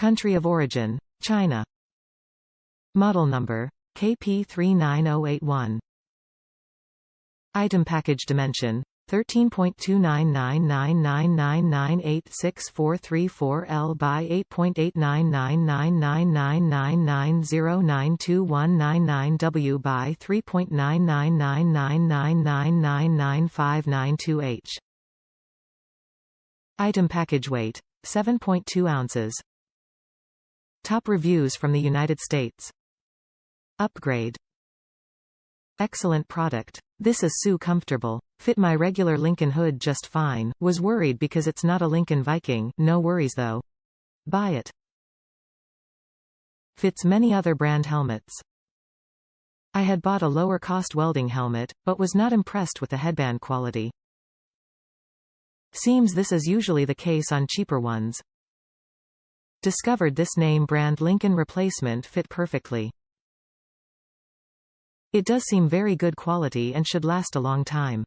Country of origin: China. Model number: KP3908-1. Item package dimension: 13.29999986434 L by 8.8999999990921999 W by 3.99999999592 H. Item package weight: 7.2 ounces. Top reviews from the United States. Upgrade. Excellent product. This is so comfortable. Fit my regular Lincoln hood just fine. Was worried because it's not a Lincoln Viking. No worries though. Buy it. Fits many other brand helmets. I had bought a lower cost welding helmet, but was not impressed with the headband quality. Seems this is usually the case on cheaper ones. Discovered this name brand Lincoln replacement fit perfectly. It does seem very good quality and should last a long time.